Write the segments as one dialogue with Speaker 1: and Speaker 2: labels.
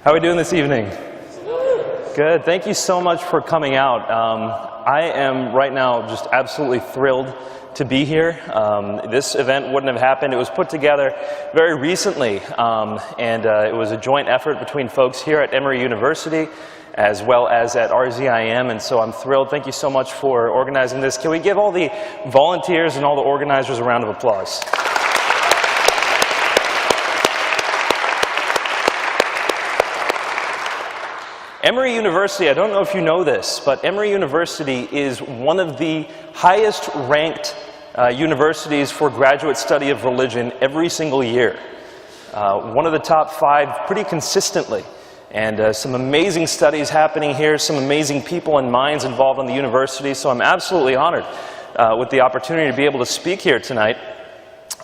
Speaker 1: How are we doing this evening? Good. Thank you so much for coming out. I am right now just absolutely thrilled to be here. This event wouldn't have happened. It was put together very recently, and it was a joint effort between folks here at Emory University as well as at RZIM, and so I'm thrilled. Thank you so much for organizing this. Can we give all the volunteers and all the organizers a round of applause? Emory University, I don't know if you know this, but Emory University is one of the highest ranked universities for graduate study of religion every single year. One of the top 5 pretty consistently. And some amazing studies happening here, some amazing people and minds involved in the university, so I'm absolutely honored with the opportunity to be able to speak here tonight.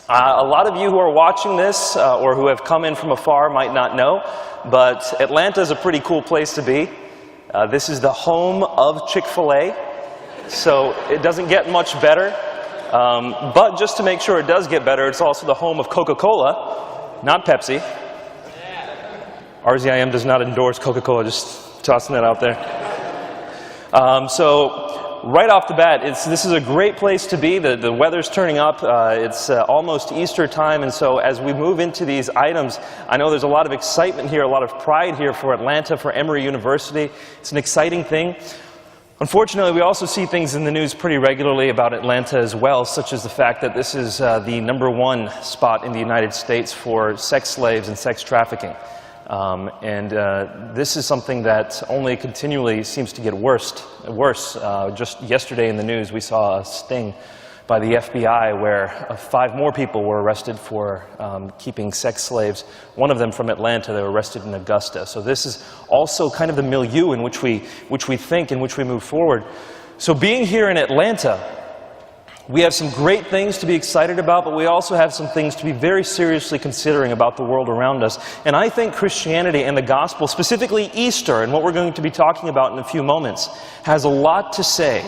Speaker 1: A lot of you who are watching this or who have come in from afar might not know, but Atlanta is a pretty cool place to be. This is the home of Chick-fil-A, so it doesn't get much better. But just to make sure it does get better, it's also the home of Coca-Cola, not Pepsi. RZIM does not endorse Coca-Cola, just tossing that out there. So right off the bat, this is a great place to be. The weather's turning up. It's almost Easter time, and so as we move into these items, I know there's a lot of excitement here, a lot of pride here for Atlanta, for Emory University. It's an exciting thing. Unfortunately, we also see things in the news pretty regularly about Atlanta as well, such as the fact that this is the #1 spot in the United States for sex slaves and sex trafficking. This is something that only continually seems to get worse. Just yesterday in the news, we saw a sting by the FBI where 5 more people were arrested for keeping sex slaves. One of them from Atlanta. They were arrested in Augusta. So this is also kind of the milieu in which we think, in which we move forward. So being here in Atlanta, we have some great things to be excited about, but we also have some things to be very seriously considering about the world around us. And I think Christianity and the gospel, specifically Easter, and what we're going to be talking about in a few moments, has a lot to say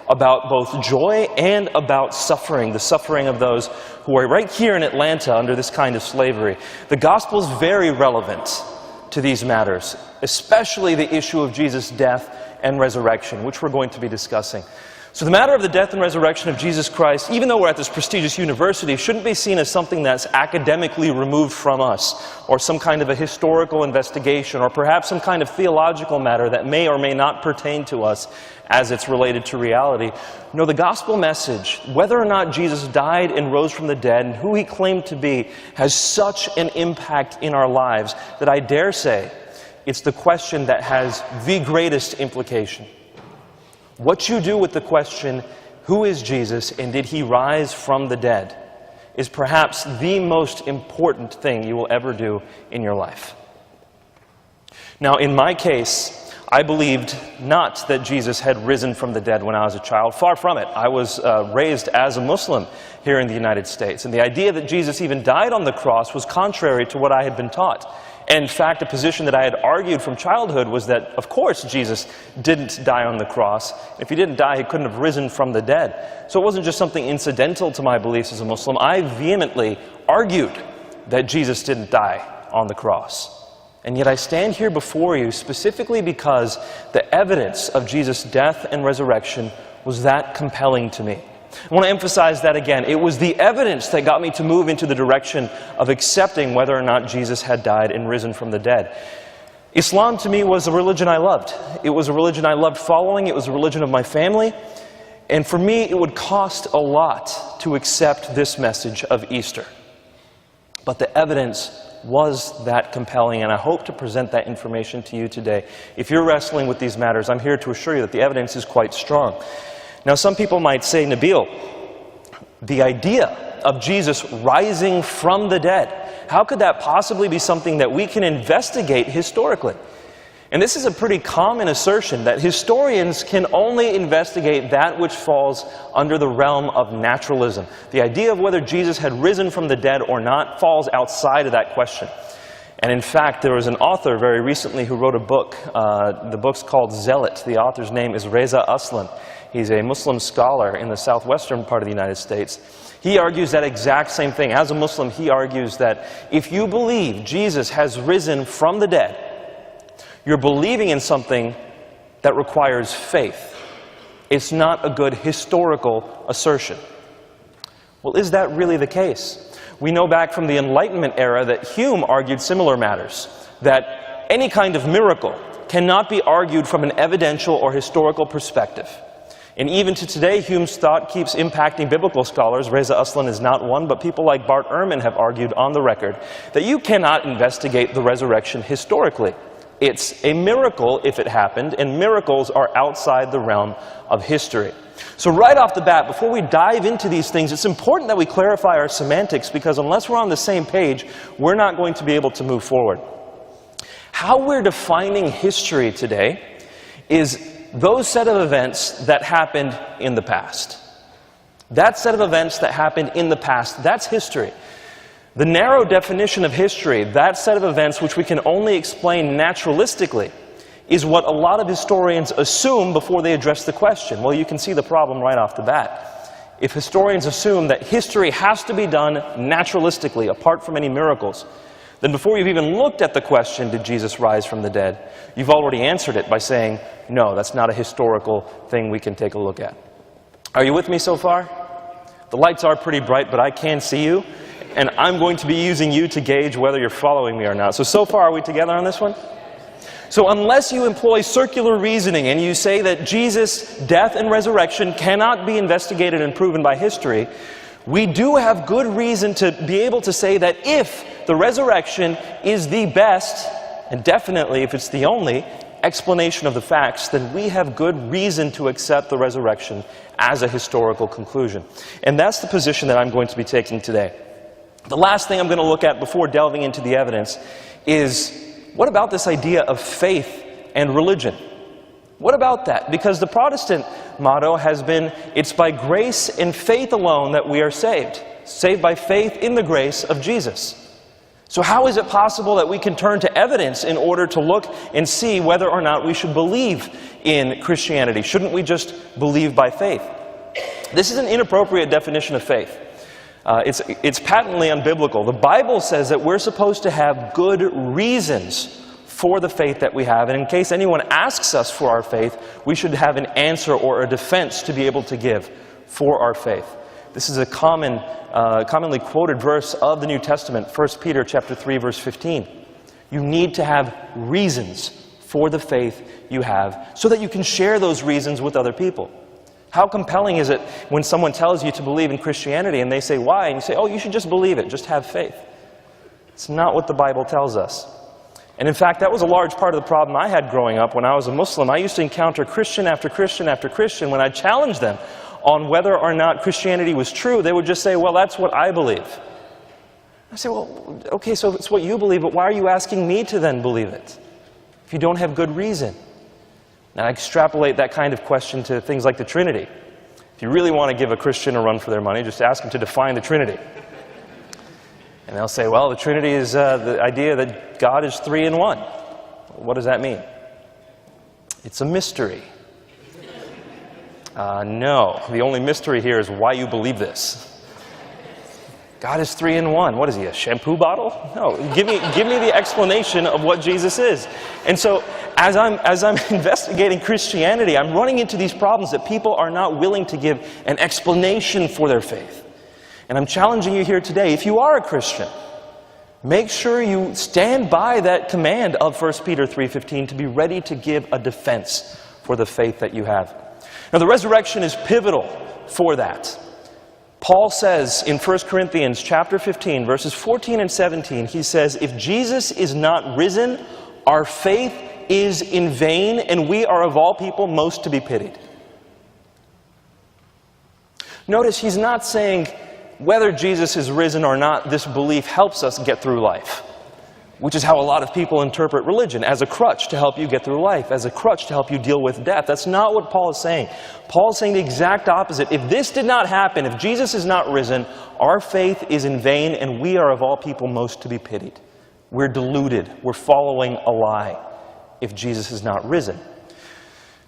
Speaker 1: about both joy and about suffering, the suffering of those who are right here in Atlanta under this kind of slavery. The gospel is very relevant to these matters, especially the issue of Jesus' death and resurrection, which we're going to be discussing. So the matter of the death and resurrection of Jesus Christ, even though we're at this prestigious university, shouldn't be seen as something that's academically removed from us, or some kind of a historical investigation, or perhaps some kind of theological matter that may or may not pertain to us as it's related to reality. No, the gospel message, whether or not Jesus died and rose from the dead, and who he claimed to be, has such an impact in our lives that I dare say it's the question that has the greatest implication. What you do with the question, who is Jesus and did he rise from the dead, is perhaps the most important thing you will ever do in your life. Now, in my case, I believed not that Jesus had risen from the dead when I was a child. Far from it. I was raised as a Muslim here in the United States. And the idea that Jesus even died on the cross was contrary to what I had been taught. And in fact, a position that I had argued from childhood was that, of course, Jesus didn't die on the cross. If he didn't die, he couldn't have risen from the dead. So it wasn't just something incidental to my beliefs as a Muslim. I vehemently argued that Jesus didn't die on the cross. And yet I stand here before you specifically because the evidence of Jesus' death and resurrection was that compelling to me. I want to emphasize that again. It was the evidence that got me to move into the direction of accepting whether or not Jesus had died and risen from the dead. Islam to me was a religion I loved. It was a religion I loved following. It was a religion of my family. And for me, it would cost a lot to accept this message of Easter. But the evidence was that compelling, and I hope to present that information to you today. If you're wrestling with these matters, I'm here to assure you that the evidence is quite strong. Now, some people might say, Nabeel, the idea of Jesus rising from the dead, how could that possibly be something that we can investigate historically? And this is a pretty common assertion, that historians can only investigate that which falls under the realm of naturalism. The idea of whether Jesus had risen from the dead or not falls outside of that question. And in fact, there was an author very recently who wrote a book. The book's called Zealot. The author's name is Reza Aslan. He's a Muslim scholar in the southwestern part of the United States. He argues that exact same thing. As a Muslim, he argues that if you believe Jesus has risen from the dead, You're believing in something that requires faith. It's not a good historical assertion. Well, is that really the case? We know back from the Enlightenment era that Hume argued similar matters, that any kind of miracle cannot be argued from an evidential or historical perspective. And even to today, Hume's thought keeps impacting biblical scholars. Reza Aslan is not one, but people like Bart Ehrman have argued on the record that you cannot investigate the resurrection historically. It's a miracle if it happened, and miracles are outside the realm of history. So right off the bat, before we dive into these things, it's important that we clarify our semantics, because unless we're on the same page, we're not going to be able to move forward. How we're defining history today is those set of events that happened in the past. That set of events that happened in the past, that's history. The narrow definition of history, that set of events which we can only explain naturalistically, is what a lot of historians assume before they address the question. Well, you can see the problem right off the bat. If historians assume that history has to be done naturalistically, apart from any miracles, then before you've even looked at the question, did Jesus rise from the dead, you've already answered it by saying, no, that's not a historical thing we can take a look at. Are you with me so far? The lights are pretty bright, but I can see you, and I'm going to be using you to gauge whether you're following me or not. So far, are we together on this one? So unless you employ circular reasoning and you say that Jesus' death and resurrection cannot be investigated and proven by history, we do have good reason to be able to say that if the resurrection is the best, and definitely if it's the only, explanation of the facts, then we have good reason to accept the resurrection as a historical conclusion. And that's the position that I'm going to be taking today. The last thing I'm going to look at before delving into the evidence is, what about this idea of faith and religion? What about that? Because the Protestant motto has been, it's by grace and faith alone that we are saved. Saved by faith in the grace of Jesus. So how is it possible that we can turn to evidence in order to look and see whether or not we should believe in Christianity? Shouldn't we just believe by faith? This is an inappropriate definition of faith. It's patently unbiblical. The Bible says that we're supposed to have good reasons for the faith that we have. And in case anyone asks us for our faith, we should have an answer or a defense to be able to give for our faith. This is a commonly quoted verse of the New Testament, 1 Peter chapter 3, verse 15. You need to have reasons for the faith you have so that you can share those reasons with other people. How compelling is it when someone tells you to believe in Christianity and they say, why? And you say, oh, you should just believe it, just have faith. It's not what the Bible tells us. And in fact, that was a large part of the problem I had growing up when I was a Muslim. I used to encounter Christian after Christian after Christian. When I challenged them on whether or not Christianity was true, they would just say, well, that's what I believe. I say, well, okay, so it's what you believe, but why are you asking me to then believe it if you don't have good reason? And I extrapolate that kind of question to things like the Trinity. If you really want to give a Christian a run for their money, just ask them to define the Trinity. And they'll say, well, the Trinity is the idea that God is three in one. What does that mean? It's a mystery. No, the only mystery here is why you believe this. God is three in one. What is he, a shampoo bottle? No, give me the explanation of what Jesus is. And so, as I'm investigating Christianity, I'm running into these problems that people are not willing to give an explanation for their faith. And I'm challenging you here today, if you are a Christian, make sure you stand by that command of 1 Peter 3:15 to be ready to give a defense for the faith that you have. Now, the resurrection is pivotal for that. Paul says in 1 Corinthians chapter 15, verses 14 and 17, he says, if Jesus is not risen, our faith is in vain, and we are of all people most to be pitied. Notice he's not saying whether Jesus is risen or not, this belief helps us get through life, which is how a lot of people interpret religion, as a crutch to help you get through life, as a crutch to help you deal with death. That's not what Paul is saying. Paul is saying the exact opposite. If this did not happen, if Jesus is not risen, our faith is in vain, and we are of all people most to be pitied. We're deluded. We're following a lie if Jesus is not risen.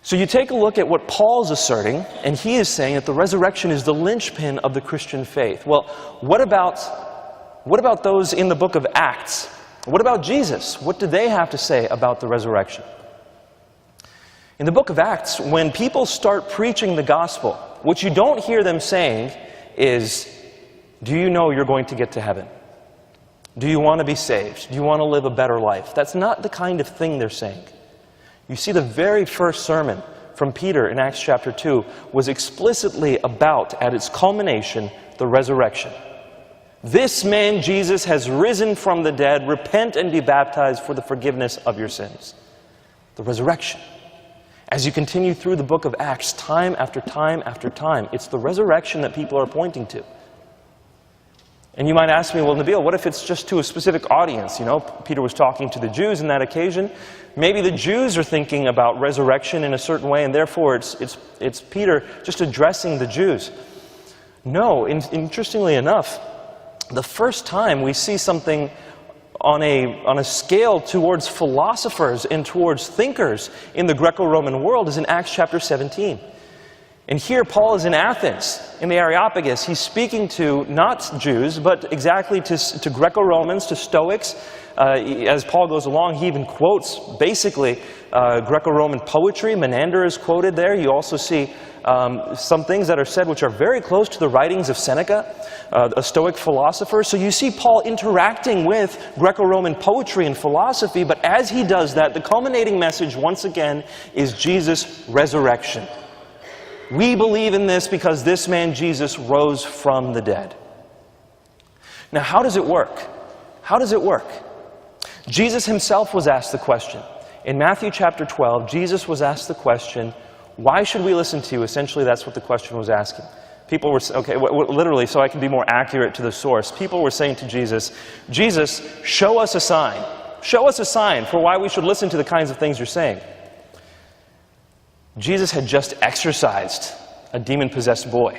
Speaker 1: So you take a look at what Paul's asserting, and he is saying that the resurrection is the linchpin of the Christian faith. Well, what about those in the book of Acts? What about Jesus? What do they have to say about the resurrection? In the book of Acts, when people start preaching the gospel, what you don't hear them saying is, do you know you're going to get to heaven? Do you want to be saved? Do you want to live a better life? That's not the kind of thing they're saying. You see, the very first sermon from Peter in Acts chapter 2 was explicitly about, at its culmination, the resurrection. This man Jesus has risen from the dead. Repent and be baptized for the forgiveness of your sins. The resurrection. As you continue through the book of Acts, time after time after time, it's the resurrection that people are pointing to. And you might ask me, well, Nabeel, what if it's just to a specific audience? You know, Peter was talking to the Jews in that occasion. Maybe the Jews are thinking about resurrection in a certain way, and therefore it's Peter just addressing the Jews. No, interestingly enough, the first time we see something on a scale towards philosophers and towards thinkers in the Greco-Roman world is in Acts chapter 17. And here Paul is in Athens, in the Areopagus. He's speaking to not Jews, but exactly to Greco-Romans, to Stoics. As Paul goes along, he even quotes basically Greco-Roman poetry. Menander is quoted there. You also see some things that are said which are very close to the writings of Seneca, a Stoic philosopher. So you see Paul interacting with Greco-Roman poetry and philosophy, but as he does that, the culminating message once again is Jesus' resurrection. We believe in this because this man Jesus rose from the dead. Now, how does it work? How does it work? Jesus himself was asked the question. In Matthew chapter 12, Jesus was asked the question, why should we listen to you? Essentially, that's what the question was asking. People were, literally, so I can be more accurate to the source, people were saying to Jesus, Jesus, show us a sign. Show us a sign for why we should listen to the kinds of things you're saying. Jesus had just exorcised a demon-possessed boy.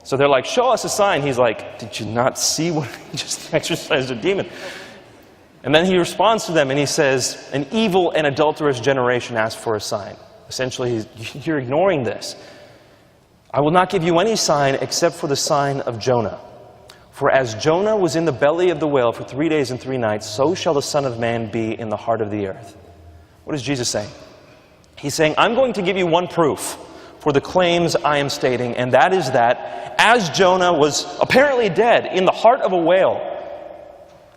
Speaker 1: So they're like, show us a sign. He's like, did you not see what he just exorcised a demon? And then he responds to them and he says, an evil and adulterous generation asks for a sign. Essentially, you're ignoring this. I will not give you any sign except for the sign of Jonah. For as Jonah was in the belly of the whale for 3 days and 3 nights, so shall the Son of Man be in the heart of the earth. What is Jesus saying? He's saying, I'm going to give you one proof for the claims I am stating, and that is that as Jonah was apparently dead in the heart of a whale,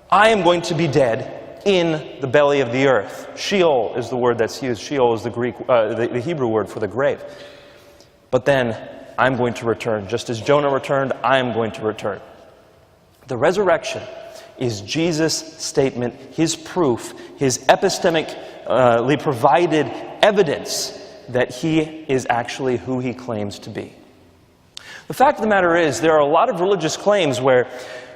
Speaker 1: I am going to be dead in the belly of the earth. Sheol is the word that's used. Sheol is the Hebrew word for the grave. But then I'm going to return. Just as Jonah returned, I am going to return. The resurrection is Jesus' statement, his proof, his epistemically provided evidence that he is actually who he claims to be. The fact of the matter is, there are a lot of religious claims where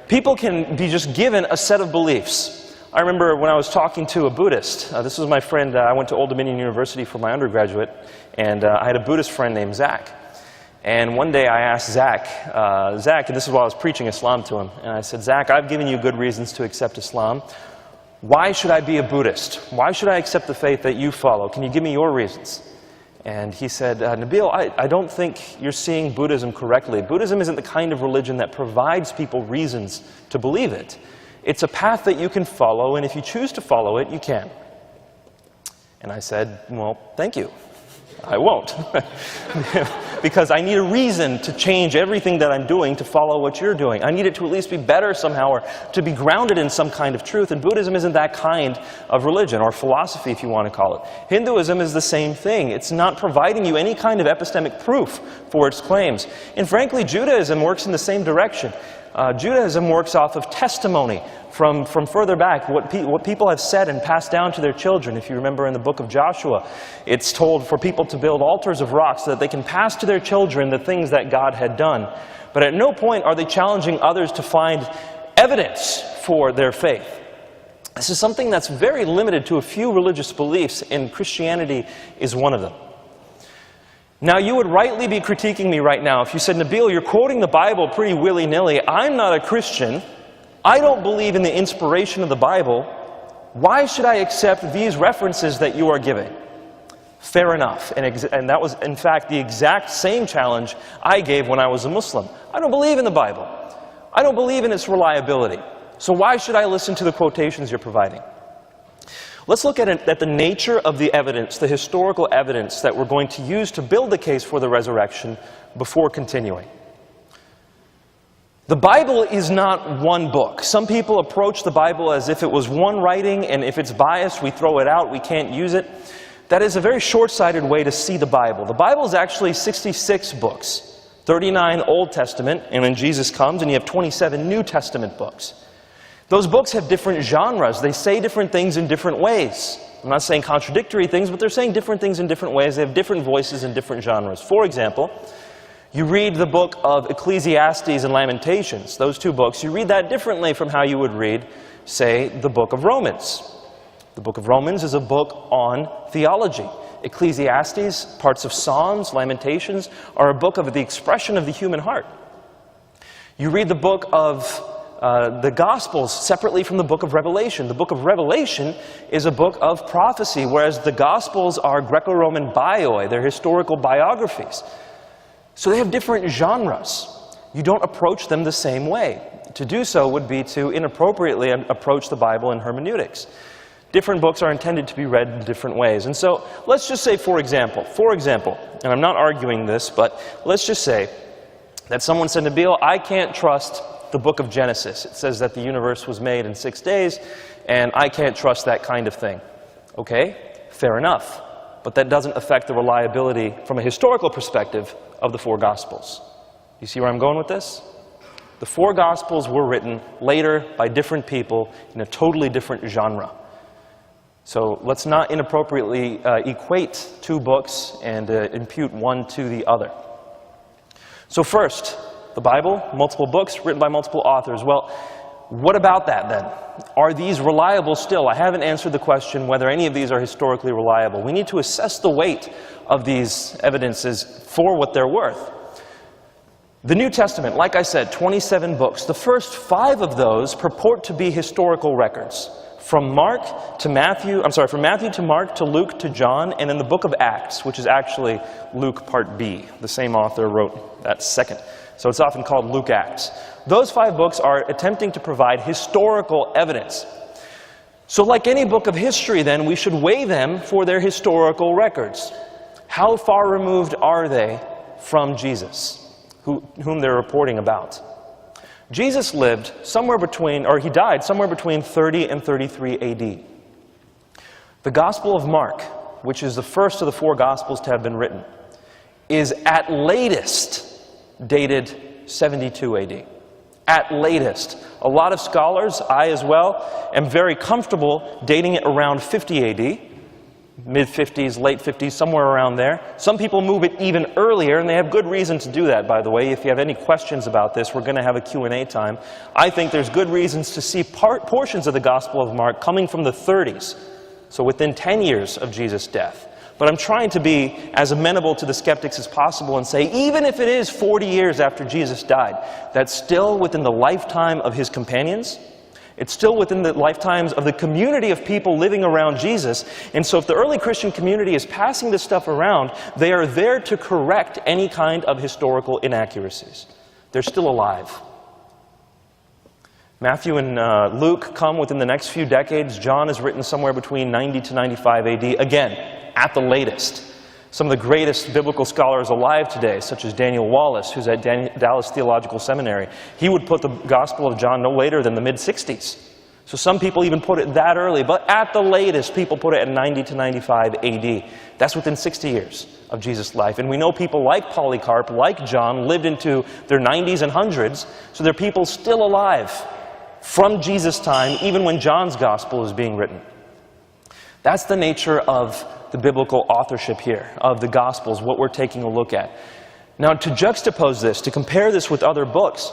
Speaker 1: people can be just given a set of beliefs. I remember when I was talking to a Buddhist, this was my friend, I went to Old Dominion University for my undergraduate, and I had a Buddhist friend named Zach. And one day I asked Zach, and this is while I was preaching Islam to him, and I said, Zach, I've given you good reasons to accept Islam. Why should I be a Buddhist? Why should I accept the faith that you follow? Can you give me your reasons? And he said, Nabeel, I don't think you're seeing Buddhism correctly. Buddhism isn't the kind of religion that provides people reasons to believe it. It's a path that you can follow, and if you choose to follow it, you can. And I said, well, thank you. I won't. Because I need a reason to change everything that I'm doing to follow what you're doing. I need it to at least be better somehow, or to be grounded in some kind of truth. And Buddhism isn't that kind of religion, or philosophy if you want to call it. Hinduism is the same thing. It's not providing you any kind of epistemic proof for its claims. And frankly, Judaism works in the same direction. Judaism works off of testimony from further back, what people have said and passed down to their children. If you remember in the book of Joshua, it's told for people to build altars of rocks so that they can pass to their children the things that God had done. But at no point are they challenging others to find evidence for their faith. This is something that's very limited to a few religious beliefs, and Christianity is one of them. Now, you would rightly be critiquing me right now if you said, Nabeel, you're quoting the Bible pretty willy-nilly. I'm not a Christian. I don't believe in the inspiration of the Bible. Why should I accept these references that you are giving? Fair enough. And that was, in fact, the exact same challenge I gave when I was a Muslim. I don't believe in the Bible. I don't believe in its reliability. So why should I listen to the quotations you're providing? Let's look at the nature of the evidence, the historical evidence that we're going to use to build the case for the resurrection before continuing. The Bible is not one book. Some people approach the Bible as if it was one writing, and if it's biased, we throw it out, we can't use it. That is a very short-sighted way to see the Bible. The Bible is actually 66 books, 39 Old Testament, and then Jesus comes, and you have 27 New Testament books. Those books have different genres. They say different things in different ways. I'm not saying contradictory things, but they're saying different things in different ways. They have different voices in different genres. For example, you read the book of Ecclesiastes and Lamentations, those two books, you read that differently from how you would read, say, the book of Romans. The book of Romans is a book on theology. Ecclesiastes, parts of Psalms, Lamentations, are a book of the expression of the human heart. You read the book of the Gospels separately from the book of Revelation. The book of Revelation is a book of prophecy, whereas the Gospels are Greco-Roman bioi, they're historical biographies. So they have different genres. You don't approach them the same way. To do so would be to inappropriately approach the Bible in hermeneutics. Different books are intended to be read in different ways. And so let's just say, for example, and I'm not arguing this, but let's just say that someone said, Nabeel, I can't trust the book of Genesis. It says that the universe was made in 6 days, and I can't trust that kind of thing. Okay, fair enough. But that doesn't affect the reliability from a historical perspective of the four Gospels. You see where I'm going with this? The four Gospels were written later by different people in a totally different genre. So let's not inappropriately equate two books and impute one to the other. So first, the Bible, multiple books written by multiple authors. Well, what about that then? Are these reliable still? I haven't answered the question whether any of these are historically reliable. We need to assess the weight of these evidences for what they're worth. The New Testament, like I said, 27 books. The first 5 of those purport to be historical records. From Matthew to Mark to Luke to John, and in the book of Acts, which is actually Luke part B. The same author wrote that second. So it's often called Luke Acts. Those 5 books are attempting to provide historical evidence. So like any book of history then, we should weigh them for their historical records. How far removed are they from Jesus, whom they're reporting about? Jesus lived somewhere between, or he died somewhere between 30 and 33 AD. The Gospel of Mark, which is the first of the 4 Gospels to have been written, is at latest dated 72 AD. At latest. A lot of scholars, I as well, am very comfortable dating it around 50 AD, mid-50s, late 50s, somewhere around there. Some people move it even earlier, and they have good reason to do that, by the way. If you have any questions about this, we're going to have a Q&A time. I think there's good reasons to see portions of the Gospel of Mark coming from the 30s, so within 10 years of Jesus' death. But I'm trying to be as amenable to the skeptics as possible and say, even if it is 40 years after Jesus died, that's still within the lifetime of his companions. It's still within the lifetimes of the community of people living around Jesus. And so if the early Christian community is passing this stuff around, they are there to correct any kind of historical inaccuracies. They're still alive. Matthew and Luke come within the next few decades. John is written somewhere between 90 to 95 AD. Again, at the latest. Some of the greatest biblical scholars alive today, such as Daniel Wallace, who's at Dallas Theological Seminary, he would put the Gospel of John no later than the mid-60s. So some people even put it that early, but at the latest, people put it at 90 to 95 AD. That's within 60 years of Jesus' life. And we know people like Polycarp, like John, lived into their 90s and 100s, so they're people still alive from Jesus' time, even when John's Gospel is being written. That's the nature of the biblical authorship here, of the Gospels, what we're taking a look at. Now, to juxtapose this, to compare this with other books,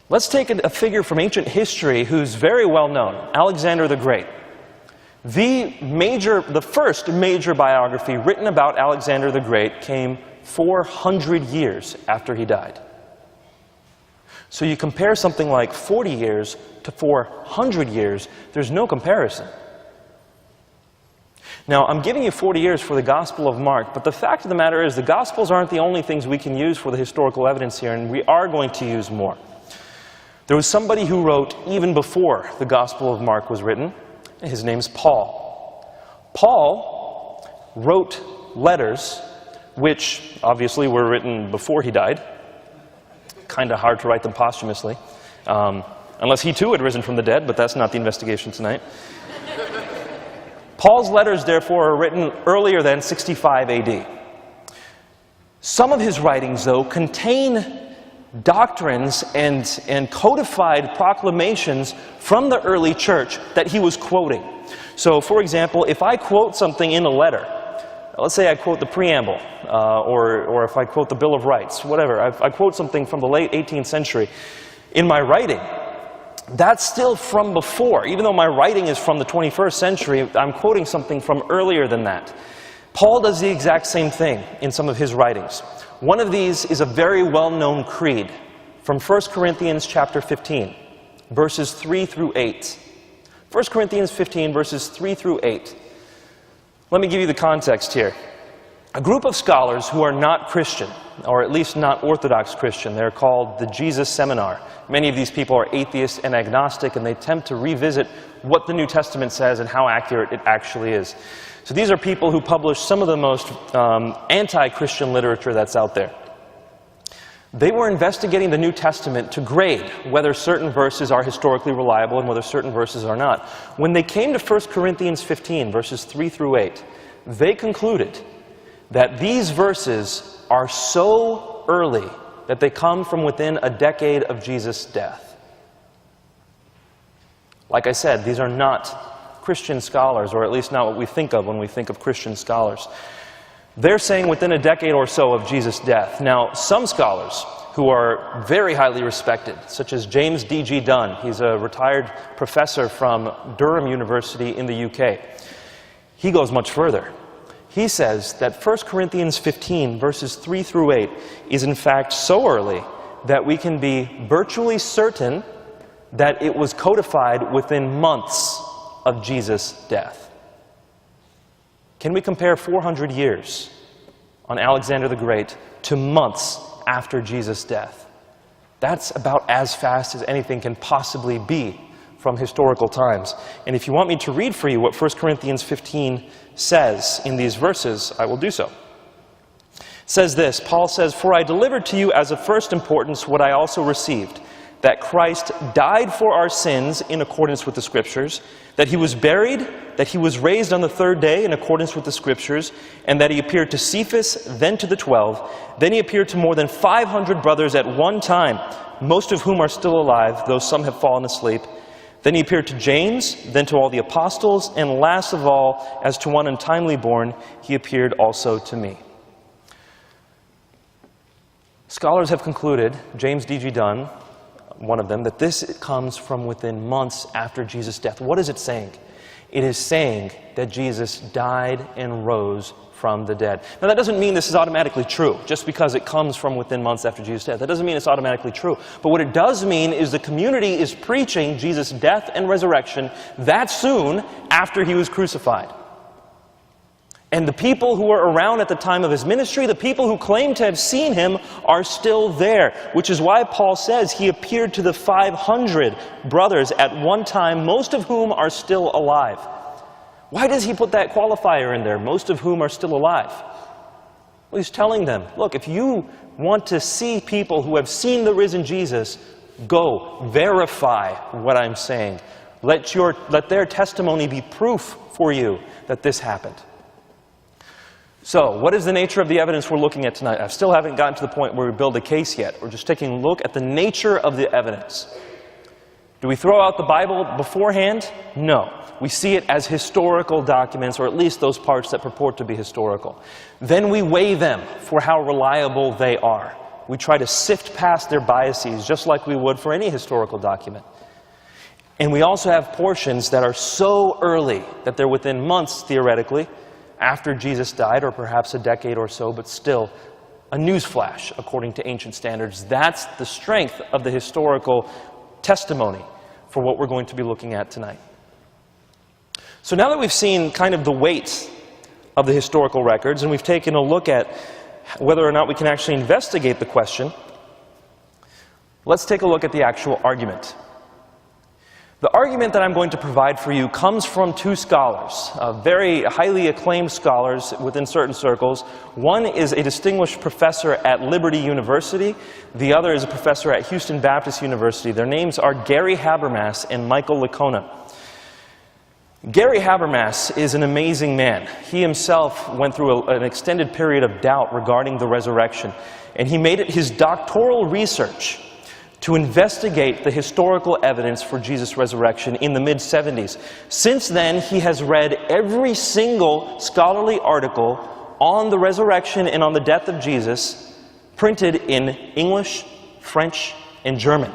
Speaker 1: let's take a figure from ancient history who's very well known, Alexander the Great. The first major biography written about Alexander the Great came 400 years after he died. So you compare something like 40 years to 400 years, there's no comparison. Now, I'm giving you 40 years for the Gospel of Mark, but the fact of the matter is the Gospels aren't the only things we can use for the historical evidence here, and we are going to use more. There was somebody who wrote even before the Gospel of Mark was written, and his name's Paul. Paul wrote letters which obviously were written before he died. Kind of hard to write them posthumously, unless he too had risen from the dead, but that's not the investigation tonight. Paul's letters, therefore, are written earlier than 65 AD. Some of his writings, though, contain doctrines and codified proclamations from the early church that he was quoting. So, for example, if I quote something in a letter, let's say I quote the preamble, or if I quote the Bill of Rights, whatever, I quote something from the late 18th century in my writing, that's still from before. Even though my writing is from the 21st century, I'm quoting something from earlier than that. Paul does the exact same thing in some of his writings. One of these is a very well-known creed from 1 Corinthians chapter 15, verses 3 through 8. 1 Corinthians 15, verses 3 through 8. Let me give you the context here. A group of scholars who are not Christian, or at least not Orthodox Christian, they're called the Jesus Seminar. Many of these people are atheists and agnostic, and they attempt to revisit what the New Testament says and how accurate it actually is. So these are people who publish some of the most anti-Christian literature that's out there. They were investigating the New Testament to grade whether certain verses are historically reliable and whether certain verses are not. When they came to 1 Corinthians 15, verses 3 through 8, they concluded that these verses are so early that they come from within a decade of Jesus' death. Like I said, these are not Christian scholars, or at least not what we think of when we think of Christian scholars. They're saying within a decade or so of Jesus' death. Now, some scholars who are very highly respected, such as James D.G. Dunn, he's a retired professor from Durham University in the UK. He goes much further. He says that 1 Corinthians 15, verses 3 through 8, is in fact so early that we can be virtually certain that it was codified within months of Jesus' death. Can we compare 400 years on Alexander the Great to months after Jesus' death? That's about as fast as anything can possibly be from historical times. And if you want me to read for you what 1 Corinthians 15 says in these verses, I will do so. It says this, Paul says, "For I delivered to you as of first importance what I also received, that Christ died for our sins in accordance with the Scriptures, that he was buried, that he was raised on the third day in accordance with the Scriptures, and that he appeared to Cephas, then to the 12. Then he appeared to more than 500 brothers at one time, most of whom are still alive, though some have fallen asleep. Then he appeared to James, then to all the apostles, and last of all, as to one untimely born, he appeared also to me." Scholars have concluded, James D.G. Dunn, one of them, that this comes from within months after Jesus' death. What is it saying? It is saying that Jesus died and rose from the dead. Now, that doesn't mean this is automatically true, just because it comes from within months after Jesus' death. That doesn't mean it's automatically true. But what it does mean is the community is preaching Jesus' death and resurrection that soon after he was crucified. And the people who were around at the time of his ministry, the people who claim to have seen him, are still there. Which is why Paul says he appeared to the 500 brothers at one time, most of whom are still alive. Why does he put that qualifier in there, most of whom are still alive? Well, he's telling them, look, if you want to see people who have seen the risen Jesus, go verify what I'm saying. Let their testimony be proof for you that this happened. So, what is the nature of the evidence we're looking at tonight? I still haven't gotten to the point where we build a case yet. We're just taking a look at the nature of the evidence. Do we throw out the Bible beforehand? No. We see it as historical documents, or at least those parts that purport to be historical. Then we weigh them for how reliable they are. We try to sift past their biases, just like we would for any historical document. And we also have portions that are so early that they're within months, theoretically, after Jesus died, or perhaps a decade or so, but still a newsflash according to ancient standards. That's the strength of the historical testimony for what we're going to be looking at tonight. So now that we've seen kind of the weight of the historical records, and we've taken a look at whether or not we can actually investigate the question, Let's take a look at the actual argument. The argument that I'm going to provide for you comes from two scholars, very highly acclaimed scholars within certain circles. One is a distinguished professor at Liberty University. The other is a professor at Houston Baptist University. Their names are Gary Habermas and Michael Licona. Gary Habermas is an amazing man. He himself went through an extended period of doubt regarding the resurrection, and he made it his doctoral research to investigate the historical evidence for Jesus' resurrection in the mid-70s. Since then, he has read every single scholarly article on the resurrection and on the death of Jesus, printed in English, French, and German.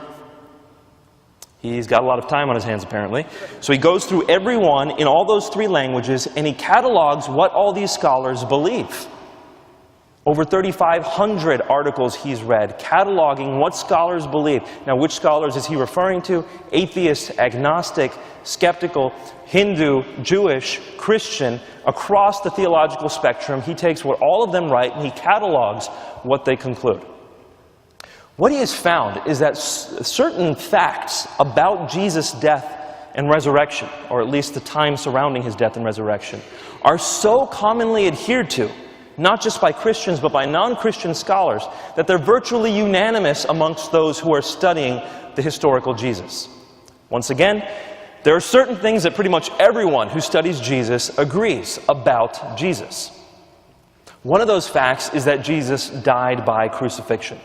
Speaker 1: He's got a lot of time on his hands, apparently. So he goes through every one in all those three languages, and he catalogs what all these scholars believe. Over 3,500 articles he's read, cataloging what scholars believe. Now, which scholars is he referring to? Atheist, agnostic, skeptical, Hindu, Jewish, Christian, across the theological spectrum. He takes what all of them write and he catalogs what they conclude. What he has found is that certain facts about Jesus' death and resurrection, or at least the time surrounding his death and resurrection, are so commonly adhered to, not just by Christians, but by non-Christian scholars, that they're virtually unanimous amongst those who are studying the historical Jesus. Once again, there are certain things that pretty much everyone who studies Jesus agrees about Jesus. One of those facts is that Jesus died by crucifixion.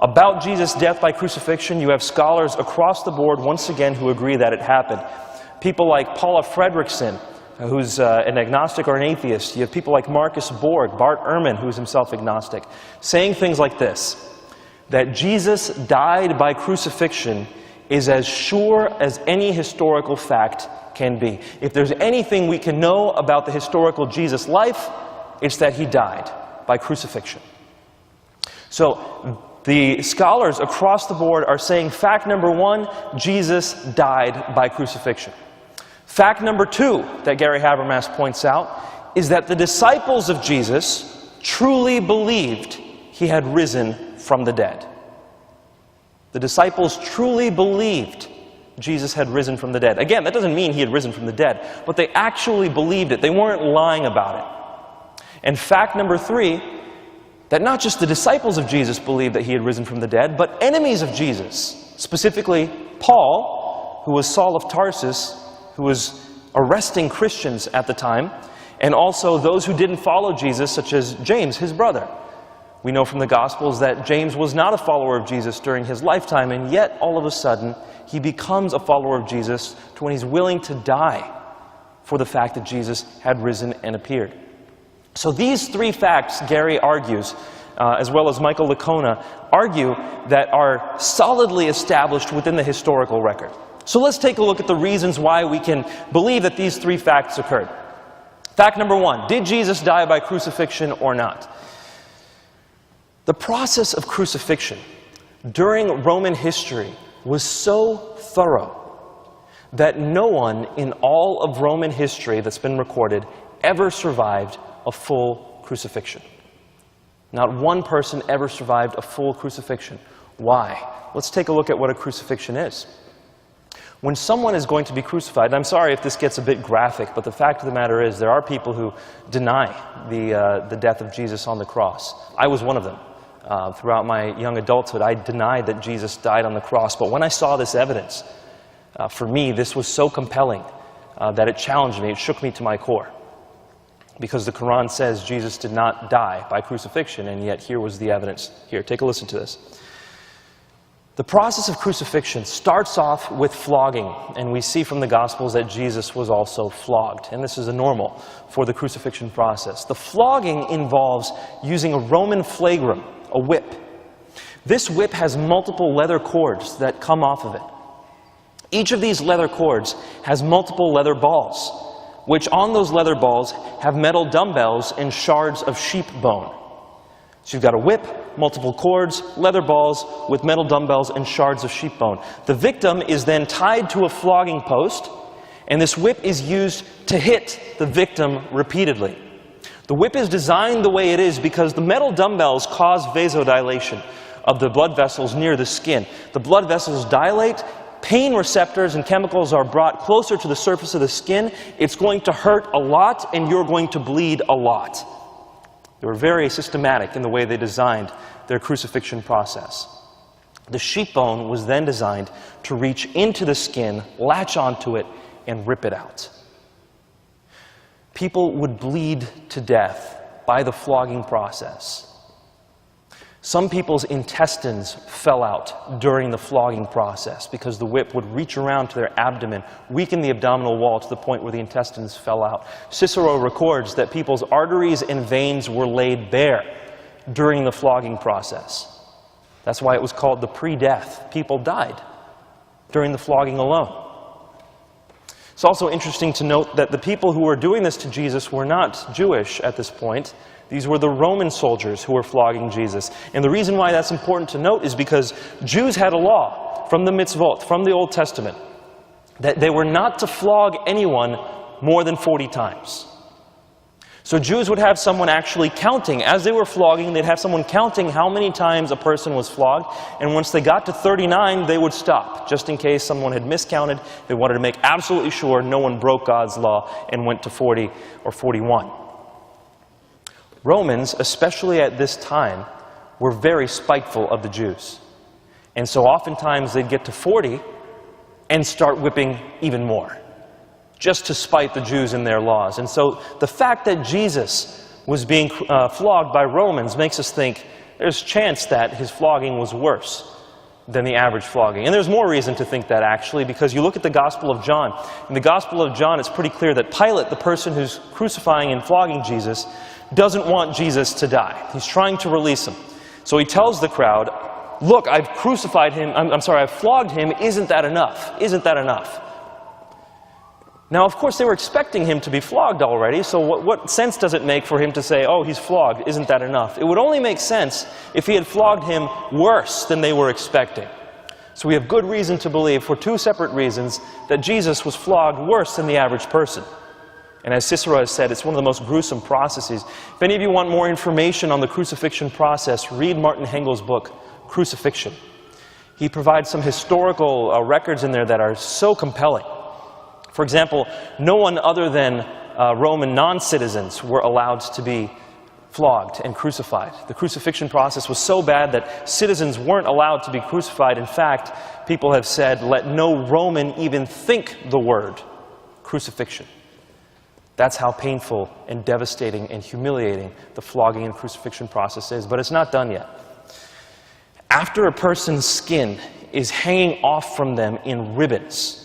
Speaker 1: About Jesus' death by crucifixion, you have scholars across the board, once again, who agree that it happened. People like Paula Fredrickson, who's an agnostic or an atheist. You have people like Marcus Borg, Bart Ehrman, who's himself agnostic, saying things like this, that Jesus died by crucifixion is as sure as any historical fact can be. If there's anything we can know about the historical Jesus life, it's that he died by crucifixion. So the scholars across the board are saying fact number one, Jesus died by crucifixion. Fact number two that Gary Habermas points out is that the disciples of Jesus truly believed he had risen from the dead. The disciples truly believed Jesus had risen from the dead. Again, that doesn't mean he had risen from the dead, but they actually believed it. They weren't lying about it. And fact number three, that not just the disciples of Jesus believed that he had risen from the dead, but enemies of Jesus, specifically Paul, who was Saul of Tarsus, who was arresting Christians at the time, and also those who didn't follow Jesus, such as James, his brother. We know from the Gospels that James was not a follower of Jesus during his lifetime, and yet all of a sudden he becomes a follower of Jesus to when he's willing to die for the fact that Jesus had risen and appeared. So these three facts, Gary argues, as well as Michael Licona, argue that are solidly established within the historical record. So let's take a look at the reasons why we can believe that these three facts occurred. Fact number one, did Jesus die by crucifixion or not? The process of crucifixion during Roman history was so thorough that no one in all of Roman history that's been recorded ever survived a full crucifixion. Not one person ever survived a full crucifixion. Why? Let's take a look at what a crucifixion is. When someone is going to be crucified, and I'm sorry if this gets a bit graphic, but the fact of the matter is there are people who deny the death of Jesus on the cross. I was one of them. Throughout my young adulthood, I denied that Jesus died on the cross. But when I saw this evidence, for me, this was so compelling that it challenged me, it shook me to my core. Because the Quran says Jesus did not die by crucifixion, and yet here was the evidence. Here, take a listen to this. The process of crucifixion starts off with flogging, and we see from the Gospels that Jesus was also flogged, and this is a normal for the crucifixion process. The flogging involves using a Roman flagrum, a whip. This whip has multiple leather cords that come off of it. Each of these leather cords has multiple leather balls, which on those leather balls have metal dumbbells and shards of sheep bone. So you've got a whip, multiple cords, leather balls with metal dumbbells and shards of sheep bone. The victim is then tied to a flogging post, and this whip is used to hit the victim repeatedly. The whip is designed the way it is because the metal dumbbells cause vasodilation. of the blood vessels near the skin. The blood vessels dilate, pain receptors and chemicals are brought closer to the surface of the skin. It's going to hurt a lot, and you're going to bleed a lot. They were very systematic in the way they designed their crucifixion process. The sheep bone was then designed to reach into the skin, latch onto it, and rip it out. People would bleed to death by the flogging process. Some people's intestines fell out during the flogging process because the whip would reach around to their abdomen, weaken the abdominal wall to the point where the intestines fell out. Cicero records that people's arteries and veins were laid bare during the flogging process. That's why it was called the pre-death. People died during the flogging alone. It's also interesting to note that the people who were doing this to Jesus were not Jewish at this point. These were the Roman soldiers who were flogging Jesus. And the reason why that's important to note is because Jews had a law from the mitzvot, from the Old Testament, that they were not to flog anyone more than 40 times. So Jews would have someone actually counting. As they were flogging, they'd have someone counting how many times a person was flogged. And once they got to 39, they would stop, just in case someone had miscounted. They wanted to make absolutely sure no one broke God's law and went to 40 or 41. Romans, especially at this time, were very spiteful of the Jews. And so oftentimes they'd get to 40 and start whipping even more, just to spite the Jews and their laws. And so the fact that Jesus was being flogged by Romans makes us think there's a chance that his flogging was worse than the average flogging. And there's more reason to think that, actually, because you look at the Gospel of John. In the Gospel of John, it's pretty clear that Pilate, the person who's crucifying and flogging Jesus, doesn't want Jesus to die. He's trying to release him. So he tells the crowd, look, I've crucified him, I've flogged him, isn't that enough? Isn't that enough? Now, of course, they were expecting him to be flogged already, so what sense does it make for him to say, oh, he's flogged, isn't that enough? It would only make sense if he had flogged him worse than they were expecting. So we have good reason to believe, for two separate reasons, that Jesus was flogged worse than the average person. And as Cicero has said, it's one of the most gruesome processes. If any of you want more information on the crucifixion process, read Martin Hengel's book, Crucifixion. He provides some historical records in there that are so compelling. For example, no one other than Roman non-citizens were allowed to be flogged and crucified. The crucifixion process was so bad that citizens weren't allowed to be crucified. In fact, people have said, let no Roman even think the word crucifixion. That's how painful and devastating and humiliating the flogging and crucifixion process is. But it's not done yet. After a person's skin is hanging off from them in ribbons,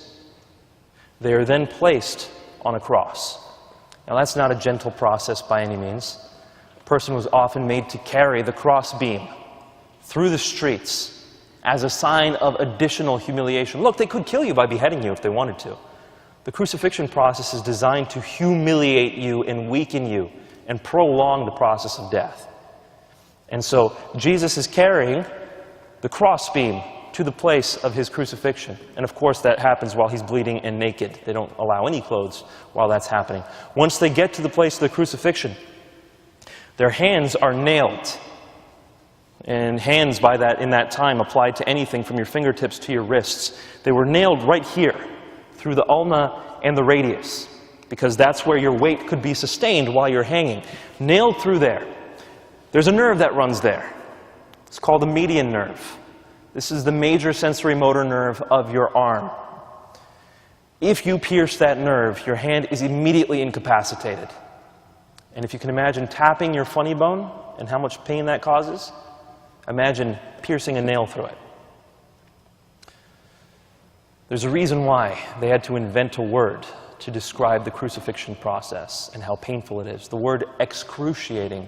Speaker 1: they are then placed on a cross. Now, that's not a gentle process by any means. A person was often made to carry the crossbeam through the streets as a sign of additional humiliation. Look, they could kill you by beheading you if they wanted to. The crucifixion process is designed to humiliate you and weaken you and prolong the process of death. And so Jesus is carrying the crossbeam to the place of his crucifixion. And of course that happens while he's bleeding and naked. They don't allow any clothes while that's happening. Once they get to the place of the crucifixion, their hands are nailed. And hands in that time applied to anything from your fingertips to your wrists. They were nailed right here, through the ulna and the radius, because that's where your weight could be sustained while you're hanging. Nailed through there. There's a nerve that runs there. It's called the median nerve. This is the major sensory motor nerve of your arm. If you pierce that nerve, your hand is immediately incapacitated. And if you can imagine tapping your funny bone and how much pain that causes, imagine piercing a nail through it. There's a reason why they had to invent a word to describe the crucifixion process and how painful it is. The word excruciating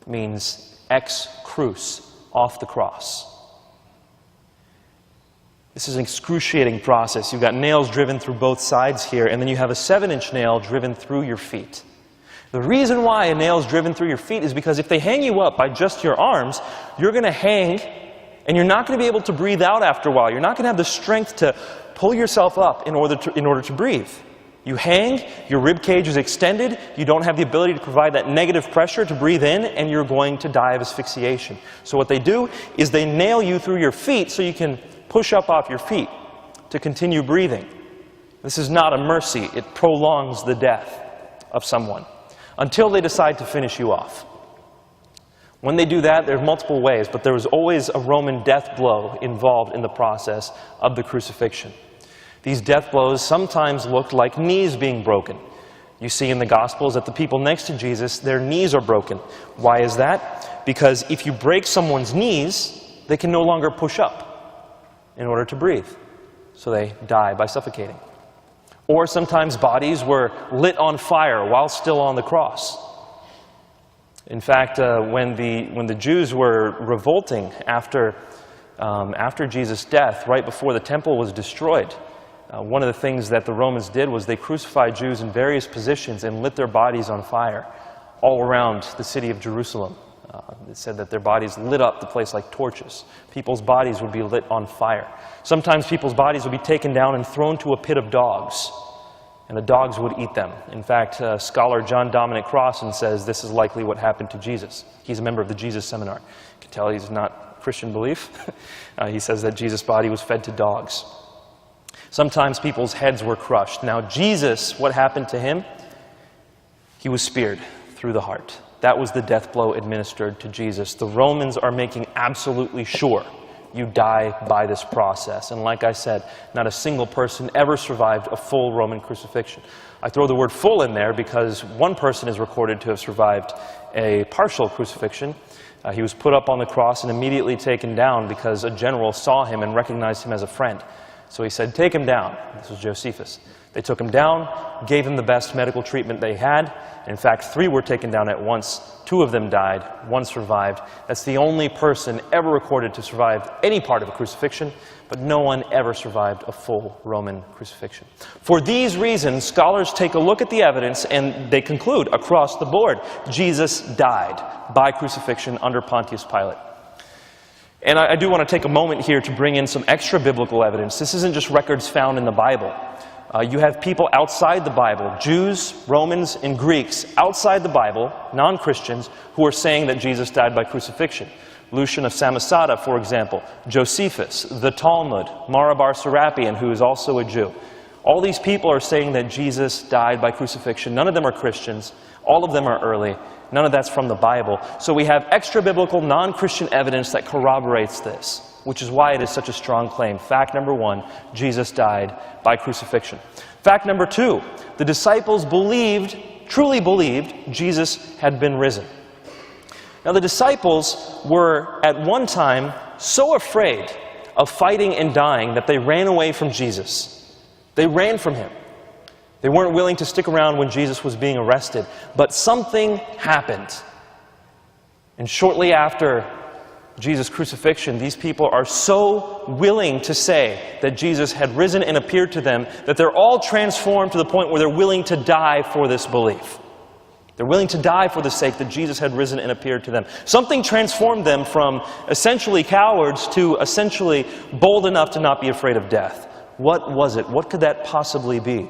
Speaker 1: means ex cruce, off the cross. This is an excruciating process. You've got nails driven through both sides here, and then you have a 7-inch nail driven through your feet. The reason why a nail is driven through your feet is because if they hang you up by just your arms, you're going to hang, and you're not going to be able to breathe out after a while. You're not going to have the strength to pull yourself up in order to breathe. You hang, your rib cage is extended, you don't have the ability to provide that negative pressure to breathe in, and you're going to die of asphyxiation. So what they do is they nail you through your feet so you can push up off your feet to continue breathing. This is not a mercy. It prolongs the death of someone until they decide to finish you off. When they do that, there are multiple ways, but there was always a Roman death blow involved in the process of the crucifixion. These death blows sometimes looked like knees being broken. You see in the Gospels that the people next to Jesus, their knees are broken. Why is that? Because if you break someone's knees, they can no longer push up in order to breathe. So they die by suffocating. Or sometimes bodies were lit on fire while still on the cross. In fact, when the Jews were revolting after Jesus' death, right before the temple was destroyed, one of the things that the Romans did was they crucified Jews in various positions and lit their bodies on fire all around the city of Jerusalem. It said that their bodies lit up the place like torches. People's bodies would be lit on fire. Sometimes people's bodies would be taken down and thrown to a pit of dogs, and the dogs would eat them. In fact, scholar John Dominic Crossan says this is likely what happened to Jesus. He's a member of the Jesus Seminar. You can tell he's not Christian belief. He says that Jesus' body was fed to dogs. Sometimes people's heads were crushed. Now Jesus, what happened to him? He was speared through the heart. That was the death blow administered to Jesus. The Romans are making absolutely sure you die by this process. And like I said, not a single person ever survived a full Roman crucifixion. I throw the word full in there because one person is recorded to have survived a partial crucifixion. He was put up on the cross and immediately taken down because a general saw him and recognized him as a friend. So he said, "Take him down." This was Josephus. They took him down, gave him the best medical treatment they had. In fact, 3 were taken down at once. 2 of them died. 1 survived. That's the only person ever recorded to survive any part of a crucifixion, but no one ever survived a full Roman crucifixion. For these reasons, scholars take a look at the evidence and they conclude across the board, Jesus died by crucifixion under Pontius Pilate. And I do want to take a moment here to bring in some extra biblical evidence. This isn't just records found in the Bible. You have people outside the Bible, Jews, Romans, and Greeks, outside the Bible, non-Christians, who are saying that Jesus died by crucifixion. Lucian of Samosata, for example, Josephus, the Talmud, Marabar Serapion, who is also a Jew. All these people are saying that Jesus died by crucifixion. None of them are Christians. All of them are early. None of that's from the Bible. So we have extra-biblical, non-Christian evidence that corroborates this, which is why it is such a strong claim. Fact number 1, Jesus died by crucifixion. Fact number 2, the disciples truly believed Jesus had been risen. Now the disciples were at one time so afraid of fighting and dying that they ran away from Jesus. They ran from him. They weren't willing to stick around when Jesus was being arrested. But something happened. And shortly after Jesus' crucifixion, these people are so willing to say that Jesus had risen and appeared to them that they're all transformed to the point where they're willing to die for this belief. They're willing to die for the sake that Jesus had risen and appeared to them. Something transformed them from essentially cowards to essentially bold enough to not be afraid of death. What was it? What could that possibly be?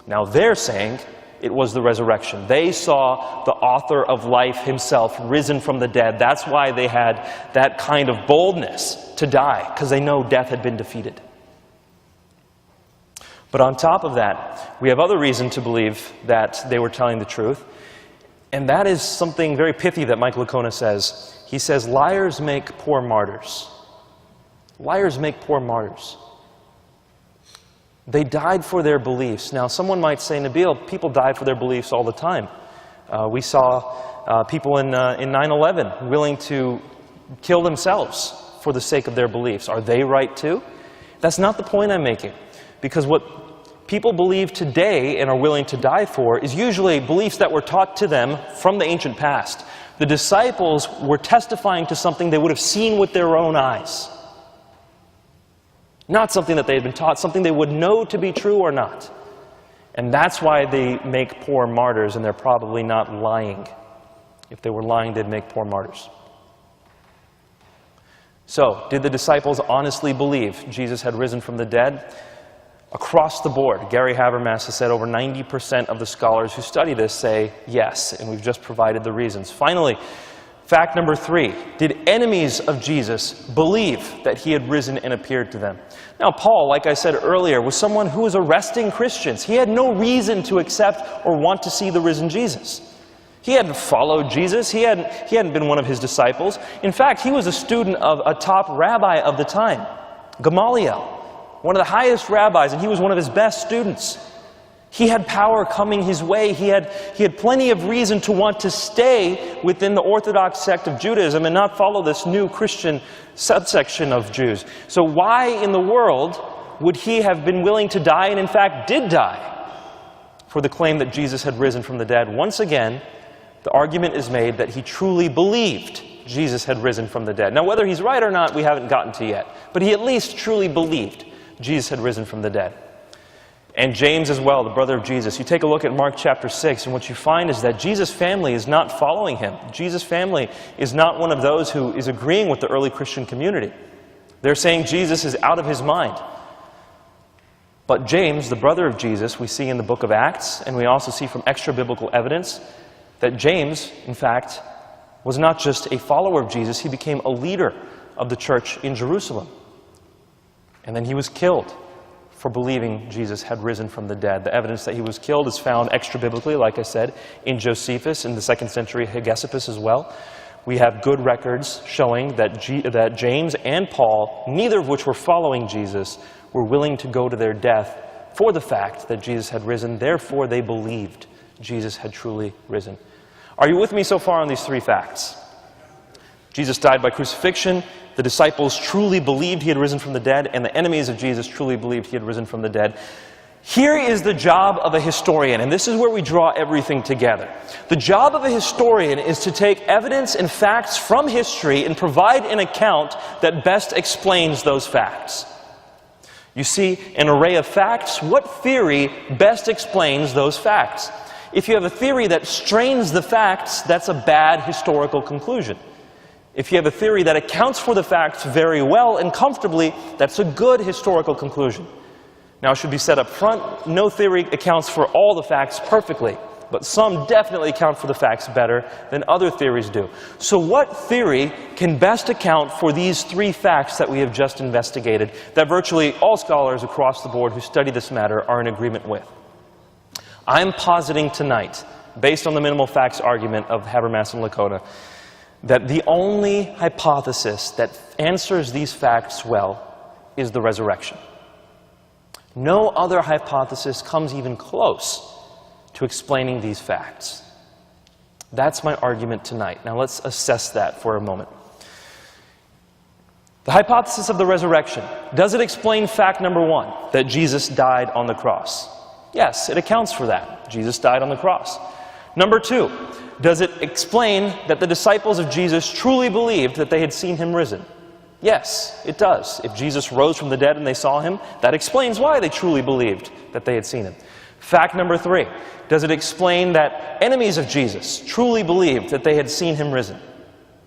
Speaker 1: Now they're saying it was the resurrection. They saw the author of life himself risen from the dead. That's why they had that kind of boldness to die, because they know death had been defeated. But on top of that, we have other reason to believe that they were telling the truth, and that is something very pithy that Mike Licona says. He says, liars make poor martyrs. Liars make poor martyrs. They died for their beliefs. Now, someone might say, Nabeel, people die for their beliefs all the time. We saw people in 9/11 willing to kill themselves for the sake of their beliefs. Are they right too? That's not the point I'm making. Because what people believe today and are willing to die for is usually beliefs that were taught to them from the ancient past. The disciples were testifying to something they would have seen with their own eyes. Not something that they had been taught, something they would know to be true or not. And that's why they make poor martyrs, and they're probably not lying. If they were lying, they'd make poor martyrs. So, did the disciples honestly believe Jesus had risen from the dead? Across the board, Gary Habermas has said over 90% of the scholars who study this say yes, and we've just provided the reasons. Finally, fact number 3, did enemies of Jesus believe that he had risen and appeared to them? Now, Paul, like I said earlier, was someone who was arresting Christians. He had no reason to accept or want to see the risen Jesus. He hadn't followed Jesus. He hadn't been one of his disciples. In fact, he was a student of a top rabbi of the time, Gamaliel, one of the highest rabbis, and he was one of his best students. He had power coming his way. He had plenty of reason to want to stay within the Orthodox sect of Judaism and not follow this new Christian subsection of Jews. So why in the world would he have been willing to die, and in fact did die, for the claim that Jesus had risen from the dead? Once again, the argument is made that he truly believed Jesus had risen from the dead. Now, whether he's right or not, we haven't gotten to yet. But he at least truly believed Jesus had risen from the dead. And James as well, the brother of Jesus. You take a look at Mark chapter 6, and what you find is that Jesus' family is not following him. Jesus' family is not one of those who is agreeing with the early Christian community. They're saying Jesus is out of his mind. But James, the brother of Jesus, we see in the book of Acts, and we also see from extra-biblical evidence, that James, in fact, was not just a follower of Jesus, he became a leader of the church in Jerusalem. And then he was killed for believing Jesus had risen from the dead. The evidence that he was killed is found extra-biblically, like I said, in Josephus, in the 2nd century Hegesippus as well. We have good records showing that James and Paul, neither of which were following Jesus, were willing to go to their death for the fact that Jesus had risen. Therefore, they believed Jesus had truly risen. Are you with me so far on these 3 facts? Jesus died by crucifixion, the disciples truly believed he had risen from the dead, and the enemies of Jesus truly believed he had risen from the dead. Here is the job of a historian, and this is where we draw everything together. The job of a historian is to take evidence and facts from history and provide an account that best explains those facts. You see an array of facts. What theory best explains those facts? If you have a theory that strains the facts, that's a bad historical conclusion. If you have a theory that accounts for the facts very well and comfortably, that's a good historical conclusion. Now, it should be said up front, no theory accounts for all the facts perfectly, but some definitely account for the facts better than other theories do. So what theory can best account for these 3 facts that we have just investigated, that virtually all scholars across the board who study this matter are in agreement with? I'm positing tonight, based on the minimal facts argument of Habermas and Lakota, that the only hypothesis that answers these facts well is the resurrection. No other hypothesis comes even close to explaining these facts. That's my argument tonight. Now let's assess that for a moment. The hypothesis of the resurrection. Does it explain fact number 1, that Jesus died on the cross? Yes, it accounts for that. Jesus died on the cross. Number 2, does it explain that the disciples of Jesus truly believed that they had seen him risen? Yes, it does. If Jesus rose from the dead and they saw him, that explains why they truly believed that they had seen him. Fact number 3, does it explain that enemies of Jesus truly believed that they had seen him risen?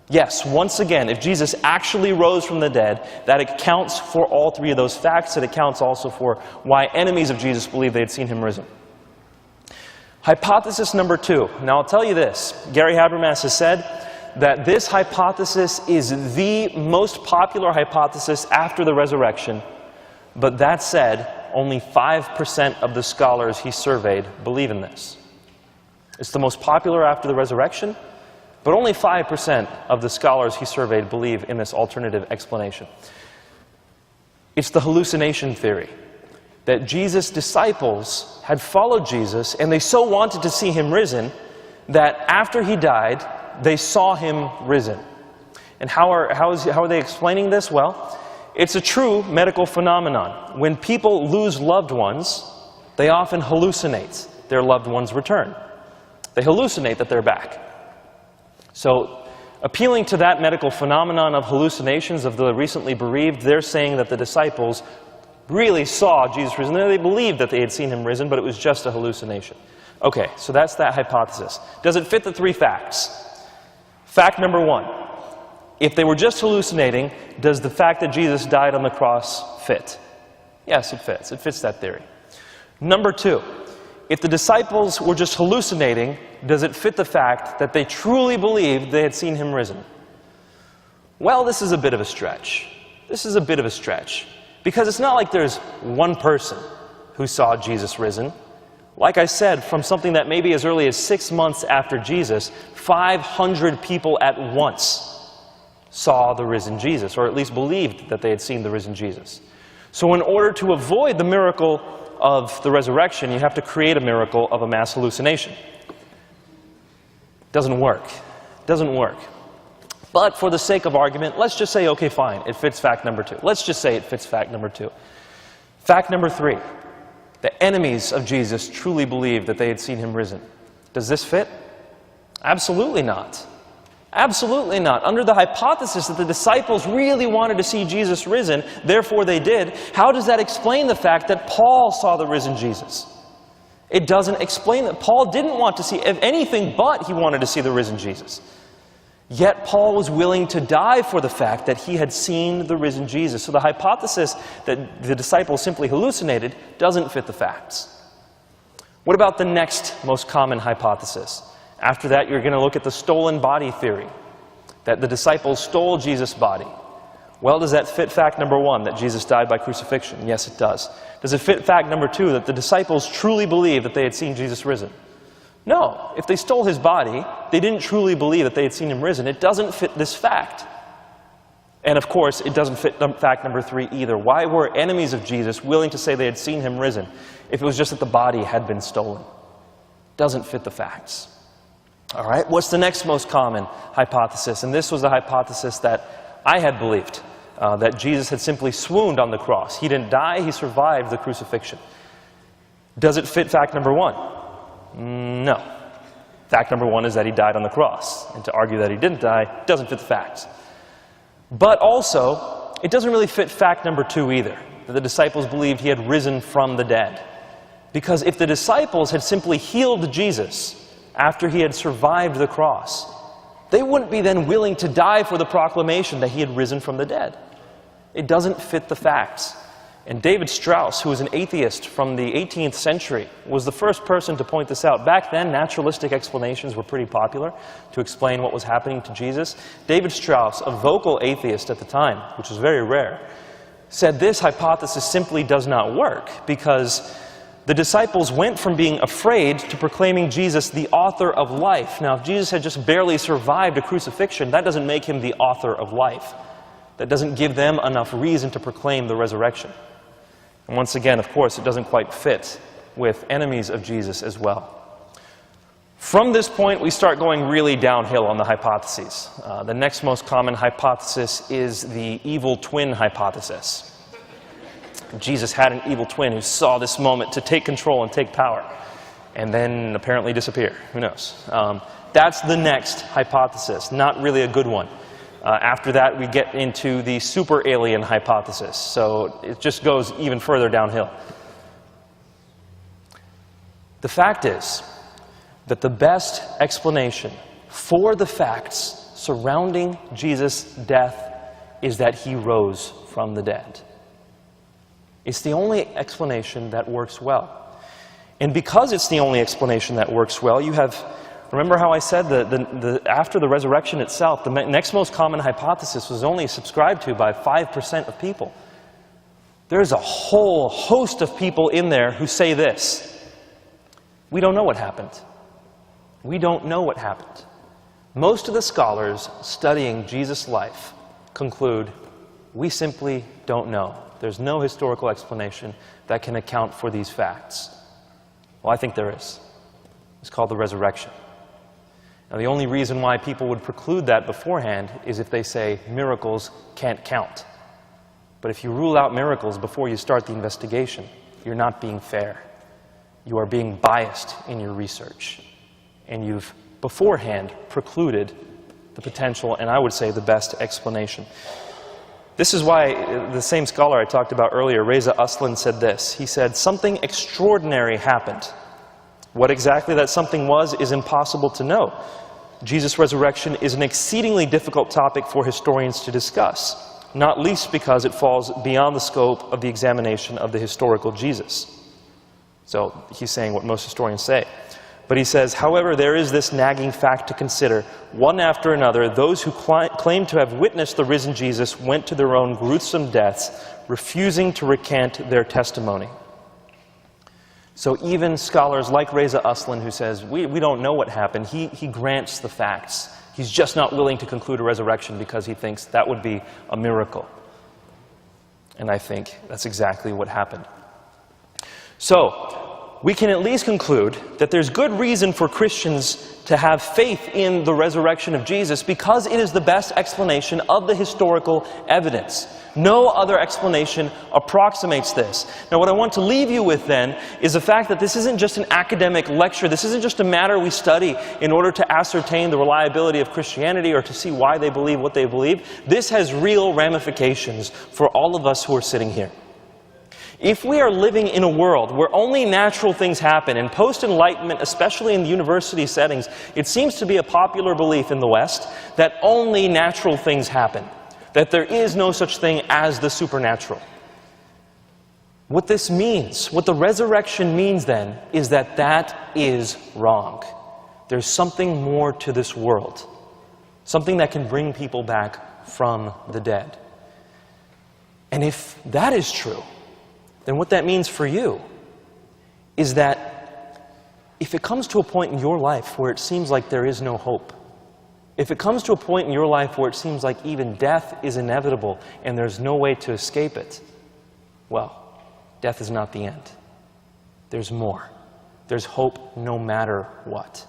Speaker 1: Yes, once again, if Jesus actually rose from the dead, that accounts for all 3 of those facts. It accounts also for why enemies of Jesus believed they had seen him risen. Hypothesis number 2. Now I'll tell you this. Gary Habermas has said that this hypothesis is the most popular hypothesis after the resurrection, but that said, only 5% of the scholars he surveyed believe in this. It's the most popular after the resurrection, but only 5% of the scholars he surveyed believe in this alternative explanation. It's the hallucination theory, that Jesus' disciples had followed Jesus, and they so wanted to see him risen, that after he died, they saw him risen. And how are they explaining this? Well, it's a true medical phenomenon. When people lose loved ones, they often hallucinate their loved one's return. They hallucinate that they're back. So, appealing to that medical phenomenon of hallucinations of the recently bereaved, they're saying that the disciples really saw Jesus risen. They believed that they had seen him risen, but it was just a hallucination. Okay, so that's that hypothesis. Does it fit the 3 facts? Fact number 1. If they were just hallucinating, does the fact that Jesus died on the cross fit? Yes, it fits. It fits that theory. Number two, if the disciples were just hallucinating, does it fit the fact that they truly believed they had seen him risen? Well, this is a bit of a stretch. This is a bit of a stretch. Because it's not like there's one person who saw Jesus risen. Like I said, from something that maybe as early as 6 months after Jesus, 500 people at once saw the risen Jesus, or at least believed that they had seen the risen Jesus. So in order to avoid the miracle of the resurrection, you have to create a miracle of a mass hallucination. Doesn't work. Doesn't work. But for the sake of argument, let's just say, okay, fine, it fits fact number two. Let's just say it fits fact number two. Fact number three, the enemies of Jesus truly believed that they had seen him risen. Does this fit? Absolutely not. Absolutely not. Under the hypothesis that the disciples really wanted to see Jesus risen, therefore they did, how does that explain the fact that Paul saw the risen Jesus? It doesn't explain that. Paul didn't want to see anything but he wanted to see the risen Jesus. Yet Paul was willing to die for the fact that he had seen the risen Jesus. So the hypothesis that the disciples simply hallucinated doesn't fit the facts. What about the next most common hypothesis? After that, you're going to look at the stolen body theory, that the disciples stole Jesus' body. Well, does that fit fact number one, that Jesus died by crucifixion? Yes, it does. Does it fit fact number two, that the disciples truly believed that they had seen Jesus risen? No. If they stole his body, they didn't truly believe that they had seen him risen. It doesn't fit this fact. And of course, it doesn't fit fact number three either. Why were enemies of Jesus willing to say they had seen him risen if it was just that the body had been stolen? Doesn't fit the facts. All right, what's the next most common hypothesis? And this was the hypothesis that I had believed, that Jesus had simply swooned on the cross. He didn't die, he survived the crucifixion. Does it fit fact number one? No. Fact number one is that he died on the cross. And to argue that he didn't die doesn't fit the facts. But also, it doesn't really fit fact number two either, that the disciples believed he had risen from the dead. Because if the disciples had simply healed Jesus after he had survived the cross, they wouldn't be then willing to die for the proclamation that he had risen from the dead. It doesn't fit the facts. And David Strauss, who was an atheist from the 18th century, was the first person to point this out. Back then, naturalistic explanations were pretty popular to explain what was happening to Jesus. David Strauss, a vocal atheist at the time, which was very rare, said this hypothesis simply does not work because the disciples went from being afraid to proclaiming Jesus the author of life. Now, if Jesus had just barely survived a crucifixion, that doesn't make him the author of life. That doesn't give them enough reason to proclaim the resurrection. And once again, of course, it doesn't quite fit with enemies of Jesus as well. From this point, we start going really downhill on the hypotheses. The next most common hypothesis is the evil twin hypothesis. Jesus had an evil twin who saw this moment to take control and take power, and then apparently disappear. Who knows? That's the next hypothesis, not really a good one. After that, we get into the super alien hypothesis, so it just goes even further downhill. The fact is that the best explanation for the facts surrounding Jesus' death is that he rose from the dead. It's the only explanation that works well. And because it's the only explanation that works well, you have, remember how I said after the resurrection itself, the next most common hypothesis was only subscribed to by 5% of people. There's a whole host of people in there who say this: we don't know what happened. We don't know what happened. Most of the scholars studying Jesus' life conclude, we simply don't know. There's no historical explanation that can account for these facts. Well, I think there is. It's called the resurrection. Now, the only reason why people would preclude that beforehand is if they say miracles can't count. But if you rule out miracles before you start the investigation, you're not being fair. You are being biased in your research. And you've beforehand precluded the potential, and I would say the best explanation. This is why the same scholar I talked about earlier, Reza Aslan, said this. He said, something extraordinary happened. What exactly that something was is impossible to know. Jesus' resurrection is an exceedingly difficult topic for historians to discuss. not least because it falls beyond the scope of the examination of the historical Jesus. So he's saying what most historians say. But he says, however, there is this nagging fact to consider. One after another, those who claim to have witnessed the risen Jesus went to their own gruesome deaths, refusing to recant their testimony. So even scholars like Reza Aslan, who says, we don't know what happened, he grants the facts. He's just not willing to conclude a resurrection because he thinks that would be a miracle. And I think that's exactly what happened. So, we can at least conclude that there's good reason for Christians to have faith in the resurrection of Jesus because it is the best explanation of the historical evidence. No other explanation approximates this. Now, what I want to leave you with then is the fact that this isn't just an academic lecture. This isn't just a matter we study in order to ascertain the reliability of Christianity or to see why they believe what they believe. This has real ramifications for all of us who are sitting here. If we are living in a world where only natural things happen, and post-Enlightenment, especially in the university settings, it seems to be a popular belief in the West that only natural things happen, that there is no such thing as the supernatural. What this means, what the resurrection means then, is that that is wrong. There's something more to this world, something that can bring people back from the dead. And if that is true, then what that means for you is that if it comes to a point in your life where it seems like there is no hope, if it comes to a point in your life where it seems like even death is inevitable and there's no way to escape it, well, death is not the end. There's more. There's hope no matter what.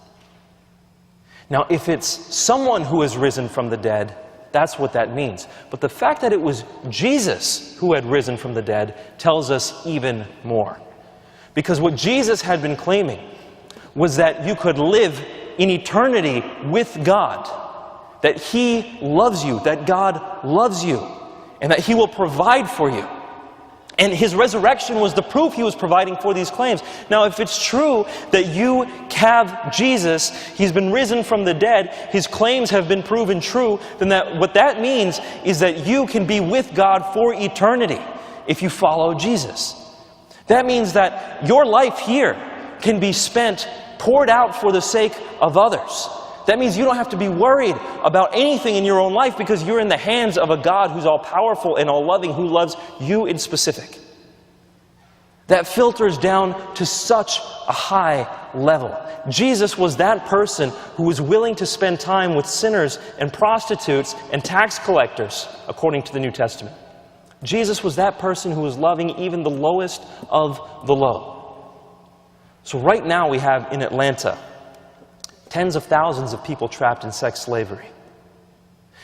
Speaker 1: Now, if it's someone who has risen from the dead, that's what that means. But the fact that it was Jesus who had risen from the dead tells us even more. Because what Jesus had been claiming was that you could live in eternity with God, that He loves you, that God loves you, and that He will provide for you. And His resurrection was the proof He was providing for these claims. Now, if it's true that you have Jesus, He's been risen from the dead, His claims have been proven true, then what that means is that you can be with God for eternity if you follow Jesus. That means that your life here can be spent, poured out for the sake of others. That means you don't have to be worried about anything in your own life because you're in the hands of a God who's all-powerful and all-loving, who loves you in specific. That filters down to such a high level. Jesus was that person who was willing to spend time with sinners and prostitutes and tax collectors, according to the New Testament. Jesus was that person who was loving even the lowest of the low. So right now we have in Atlanta tens of thousands of people trapped in sex slavery.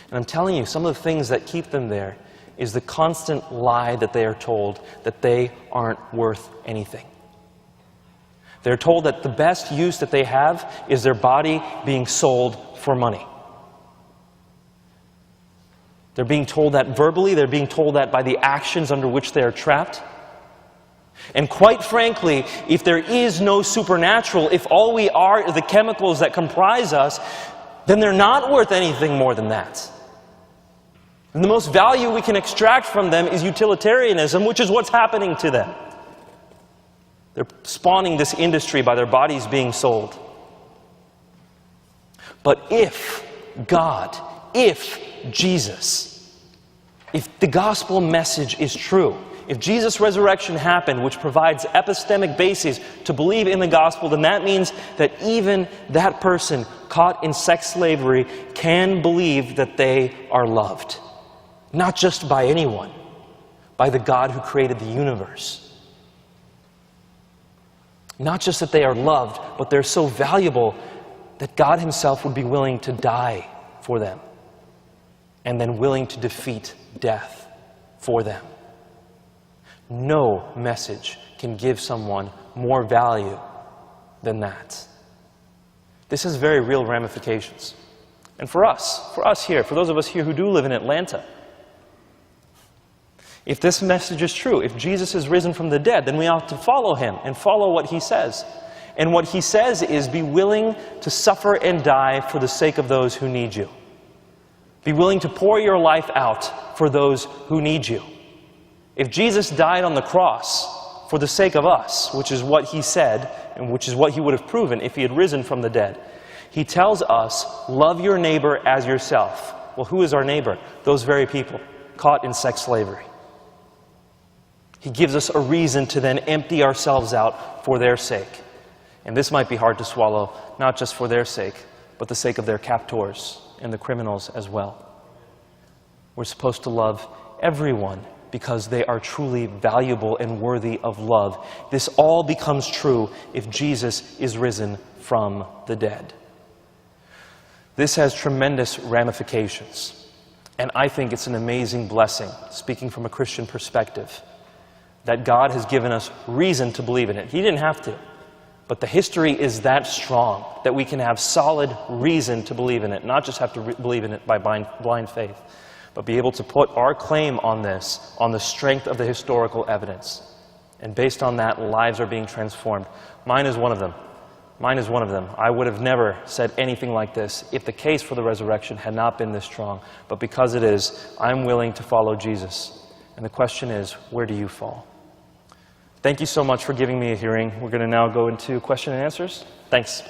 Speaker 1: And I'm telling you, some of the things that keep them there is the constant lie that they are told that they aren't worth anything. They're told that the best use that they have is their body being sold for money. They're being told that verbally, they're being told that by the actions under which they are trapped. And quite frankly, if there is no supernatural, if all we are the chemicals that comprise us, then they're not worth anything more than that. And the most value we can extract from them is utilitarianism, which is what's happening to them. They're spawning this industry by their bodies being sold. But if God, if Jesus, if the gospel message is true, if Jesus' resurrection happened, which provides epistemic basis to believe in the gospel, then that means that even that person caught in sex slavery can believe that they are loved. Not just by anyone, by the God who created the universe. Not just that they are loved, but they're so valuable that God Himself would be willing to die for them, and then willing to defeat death for them. No message can give someone more value than that. This has very real ramifications. And for us here, for those of us here who do live in Atlanta, if this message is true, if Jesus is risen from the dead, then we ought to follow Him and follow what He says. And what He says is, be willing to suffer and die for the sake of those who need you. Be willing to pour your life out for those who need you. If Jesus died on the cross for the sake of us, which is what he said, and which is what he would have proven if he had risen from the dead, he tells us, love your neighbor as yourself. Well, who is our neighbor? Those very people caught in sex slavery. He gives us a reason to then empty ourselves out for their sake. And this might be hard to swallow, not just for their sake, but the sake of their captors and the criminals as well. We're supposed to love everyone because they are truly valuable and worthy of love. This all becomes true if Jesus is risen from the dead. This has tremendous ramifications, and I think it's an amazing blessing, speaking from a Christian perspective, that God has given us reason to believe in it. He didn't have to, but the history is that strong that we can have solid reason to believe in it, not just have to believe in it by blind faith, but be able to put our claim on this, on the strength of the historical evidence. And based on that, lives are being transformed. Mine is one of them. Mine is one of them. I would have never said anything like this if the case for the resurrection had not been this strong. But because it is, I'm willing to follow Jesus. And the question is, where do you fall? Thank you so much for giving me a hearing. We're going to now go into question and answers. Thanks.